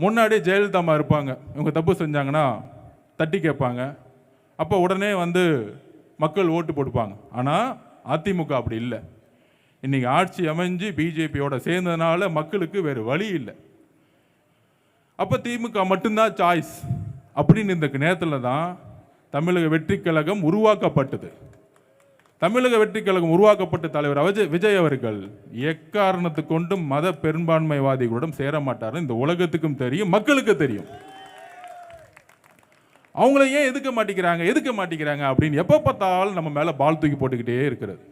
முன்னாடி ஜெயலலிதா அம்மா இருப்பாங்க, இவங்க தப்பு செஞ்சாங்கன்னா தட்டி கேட்பாங்க, அப்போ உடனே வந்து மக்கள் ஓட்டு போட்டுப்பாங்க. ஆனால் அதிமுக அப்படி இல்லை. இன்னைக்கு ஆட்சி அமைஞ்சு பிஜேபியோட சேர்ந்ததுனால மக்களுக்கு வேறு வழி இல்லை. அப்போ திமுக மட்டும்தான் சாய்ஸ் அப்படின்னு இந்த நேரத்தில் தான் தமிழக வெற்றி கழகம் உருவாக்கப்பட்டது. தமிழக வெற்றி கழகம் உருவாக்கப்பட்ட தலைவர் விஜய் அவர்கள் எக்காரணத்து கொண்டும் மத பெரும்பான்மைவாதிகளுடன் சேர மாட்டார். இந்த உலகத்துக்கும் தெரியும், மக்களுக்கு தெரியும். அவங்கள ஏன் எதுக்க மாட்டேங்கிறாங்க அப்படின்னு எப்போ பார்த்தாலும் நம்ம மேலே பால் தூக்கி போட்டுக்கிட்டே இருக்கிறது.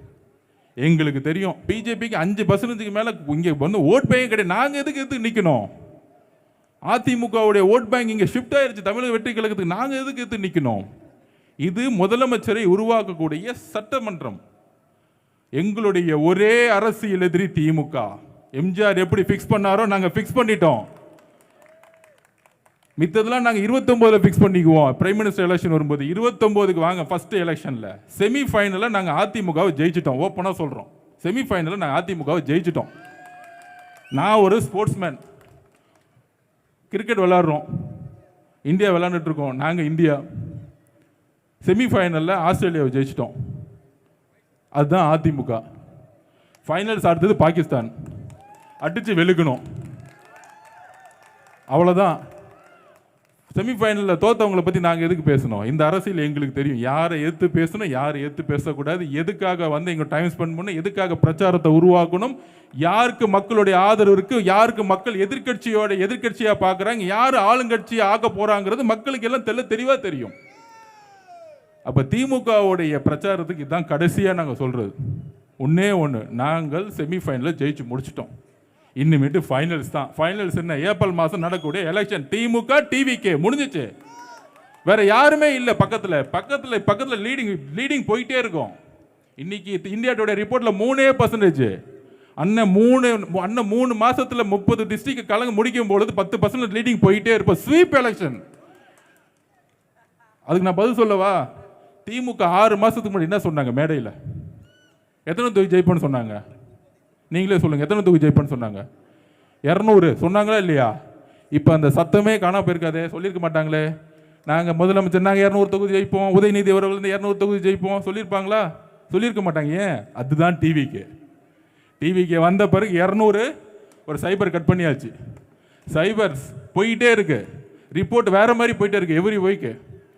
எங்களுக்கு தெரியும் பிஜேபிக்கு 5% மேலே இங்கே வந்து ஓட் பேங்க் கிடையாது. நாங்கள் எதுக்கு நிற்கணும்? அதிமுகவுடைய ஓட் பேங்க் இங்கே ஷிஃப்ட் ஆயிருச்சு தமிழக வெற்றி கழகத்துக்கு. நாங்கள் எதுக்கு நிற்கணும்? இது முதலமைச்சரை உருவாக்கக்கூடிய சட்டமன்றம். எங்களுடைய ஒரே அரசியல் எதிரி திமுக. எம்ஜிஆர் எப்படி ஃபிக்ஸ் பண்ணாரோ நாங்கள் ஃபிக்ஸ் பண்ணிட்டோம். மித்ததெல்லாம் நாங்கள் 29 ஃபிக்ஸ் பண்ணிக்குவோம். பிரைம் மினிஸ்டர் எலெக்ஷன் வரும்போது 29க்கு வாங்க. ஃபர்ஸ்ட் எலெக்ஷனில் செமிஃபைனலில் நாங்கள் அதிமுகவை ஜெயிச்சிட்டோம். ஓப்பனாக சொல்கிறோம், செமிஃபைனலில் நாங்கள் அதிமுகவை ஜெயிச்சிட்டோம். நான் ஒரு ஸ்போர்ட்ஸ்மேன், கிரிக்கெட் விளாட்றோம், இந்தியா விளாண்டுட்டு இருக்கோம். நாங்கள் இந்தியா செமிஃபைனலில் ஆஸ்திரேலியாவை ஜெயிச்சிட்டோம். அதுதான் அதிமுக. ஃபைனல்ஸ் அடுத்தது பாகிஸ்தான், அடித்து வெளுக்கணும், அவ்வளோதான். செமிஃபைனலில் தோத்தவங்களை பற்றி நாங்கள் எதுக்கு பேசணும்? இந்த அரசியல் எங்களுக்கு தெரியும், யாரை எதிர்த்து பேசணும், யாரை எதிர்த்து பேசக்கூடாது, எதுக்காக வந்து எங்கள் டைம் ஸ்பெண்ட் பண்ணணும், எதுக்காக பிரச்சாரத்தை உருவாக்கணும், யாருக்கு மக்களுடைய ஆதரவு இருக்குது, யாருக்கு மக்கள் எதிர்கட்சியாக பார்க்குறாங்க, யார் ஆளுங்கட்சியாக ஆக்க போகிறாங்கிறது மக்களுக்கு எல்லாம் தெளிவாக தெரியும். அப்போ திமுகவுடைய பிரச்சாரத்துக்கு இதுதான் கடைசியாக நாங்கள் சொல்கிறது. ஒன்றே ஒன்று, நாங்கள் செமிஃபைனலில் ஜெயிச்சு முடிச்சிட்டோம். இன்னுமேட்டு ஃபைனல்ஸ் தான். ஃபைனல்ஸ் என்ன? ஏப்ரல் மாதம் நடக்கக்கூடிய எலெக்ஷன். திமுக டிவிகே முடிஞ்சிச்சு, வேற யாருமே இல்லை. பக்கத்தில் லீடிங் போயிட்டே இருக்கும். இன்னைக்கு இந்தியா டுடே ரிப்போர்ட்ல 3%. அண்ணன் 3 மாசத்துல 30 டிஸ்ட்ரிக்ட் கலங்க முடிக்கும் பொழுது 10% லீடிங் போயிட்டே இருப்போம். Sweep election. அதுக்கு நான் பதில் சொல்லவா? திமுக 6 மாசத்துக்கு முன்னாடி என்ன சொன்னாங்க மேடையில்? எத்தனை தொகுதி ஜெயிப்போன்னு சொன்னாங்க? நீங்களே சொல்லுங்க, எத்தனை தொகுதி ஜெயிப்போன்னு சொன்னாங்க? 200 சொன்னாங்களா இல்லையா? இப்போ அந்த சத்தமே காணாம போயிருக்காதே, சொல்லியிருக்க மாட்டாங்களே. நாங்கள் முதலமைச்சர் நாங்கள் 200 தொகுதி ஜெயிப்போம், உதயநிதி அவர்கள் 200 தொகுதி ஜெயிப்போம் சொல்லியிருப்பாங்களா? சொல்லியிருக்க மாட்டாங்க. ஏன்? அதுதான் டிவிக்கு வந்த பிறகு 200 ஒரு சைபர் கட் பண்ணியாச்சு. சைபர்ஸ் போயிட்டே இருக்கு, ரிப்போர்ட் வேற மாதிரி போயிட்டே இருக்கு எவ்ரி வீக்.